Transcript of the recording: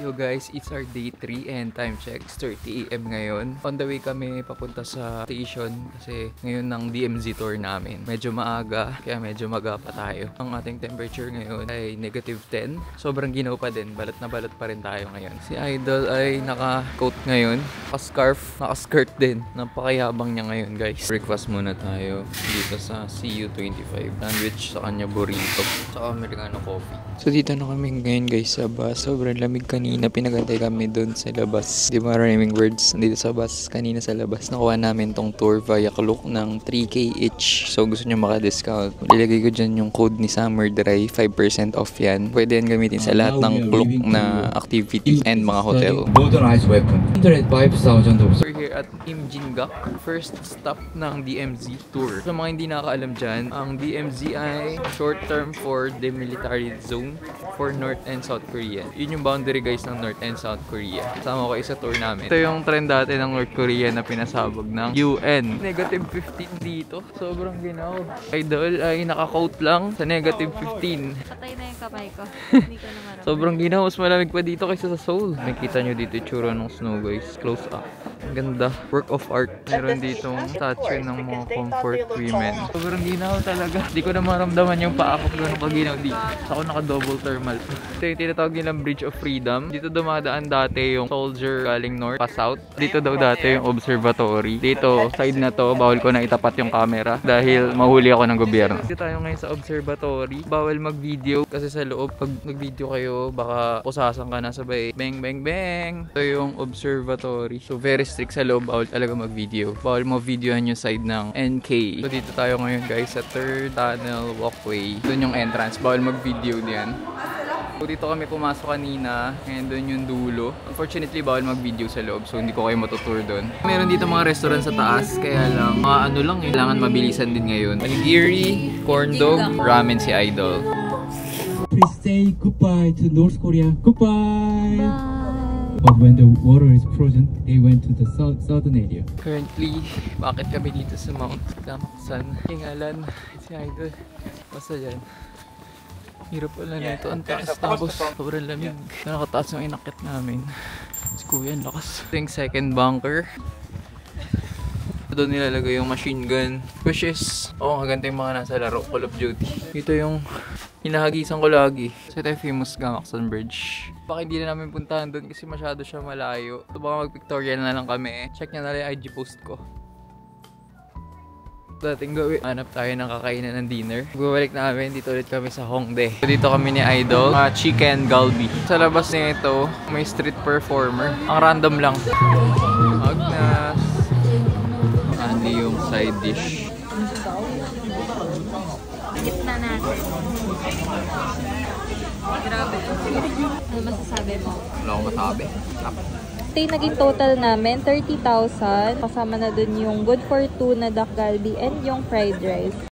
Yo guys, it's our day 3 and time check, 30 AM ngayon. On the way kami papunta sa station kasi ngayon ng DMZ tour namin. Medyo maaga, kaya medyo maga pa tayo. Ang ating temperature ngayon ay -10. Sobrang ginaw pa din, balat na balat pa rin tayo ngayon. Si Idol ay naka-coat ngayon, naka-scarf, naka-skirt din. Napakayabang niya ngayon guys. Breakfast muna tayo dito sa CU25. Sandwich sa kanya burrito, saka Americano coffee. So dito na kami ngayon guys sa bus. Sobrang lamig kanina, pinagantay kami doon sa labas. Di ba maraming words dito sa bus kanina sa labas. Nakuha namin tong tour via Klook ng 3K each. So gusto nyo maka-discount, ilagay ko dyan yung code ni Summer Dry, 5% off yan. Pwede yan gamitin sa lahat ng Klook na activity and mga hotel. Motorized weapon. 105,000. We're here at Imjinga, first stop ng DMZ tour. Sa mga hindi nakakaalam dyan, ang DMZ ay short term for demilitarized zone for North and South Korea. Yun yung boundary guys ng North and South Korea. Kasama ko isa tour namin. Ito yung trend dati ng North Korea na pinasabog ng UN. -15 dito. Sobrang ginaw. Idol ay naka-coat lang sa -15. Patay na yung kamay ko. Hindi ko na maramdaman. Sobrang ginaw. Mas malamig pa dito kaysa sa Seoul. Nakita nyo dito yung tsura ng snow guys. Close up. Ang ganda. Work of art. Meron ditong statue ng mga comfort women. Sobrang ginaw talaga. Hindi ko na maramdaman yung paa ko gano'n kaginaw dito. Ako naka-double thermal. Ito yung tinatawag nilang Bridge of Freedom. Dito dumadaan dati yung soldier galing north pa south. Dito daw dati yung observatory. Dito, side na to, bawal ko na itapat yung camera dahil mahuli ako ng gobyerno. Dito tayo ngayon sa observatory. Bawal mag-video kasi sa loob, pag nag-video kayo, baka pusasan ka na sabay. Bang, bang, bang! Ito yung observatory. So, very strict sa loob. Bawal talaga mag-video. Bawal mo videohan yung side ng NK. So, dito tayo ngayon guys sa third tunnel walkway. Doon yung entrance. Bawal mag-video diyan. So, dito kami pumasok kanina and doon yung dulo. Unfortunately, bawal mag-video sa loob so hindi ko kayo matutour doon. Meron dito mga restaurant sa taas kaya lang mga ano lang eh. Kailangan mabilisan din ngayon. Onigiri, corn dog, ramen si Idol. Please say goodbye to North Korea. Goodbye. But when the water is frozen, they went to the southern area. Currently, bakit kami dito sa Mount Gamaksan? Hingalan si Idol. Basta dyan. Hirap pala na ito. Ang taas tapos sobrang lamig. Nakataas yung inakit namin. Si Kuya, ang lakas. Ito yung second bunker. Doon nilalagay yung machine gun. Which is, ganito yung mga nasa laro, Call of Duty. Ito yung hinahagisan ko lagi. So ito yung famous Gamaksan Bridge. Baka hindi na namin puntahan doon kasi masyado siya malayo. Ito baka mag-pictorial na lang kami. Check nyo na lang yung IG post ko. Dating gawin, hanap tayo ng kakainan ng dinner. Bumalik namin, dito ulit kami sa Hongdae. Dito kami ni Idol, chicken galbi. Sa labas nito, may street performer. Ang random lang. Agnas. Hindi yung side dish. Gitna natin. Grabe. Ano masasabi mo? Wala akong masabi. Ito yung naging total namin, 30,000. Kasama na dun yung good for two na dak galbi and yung fried rice.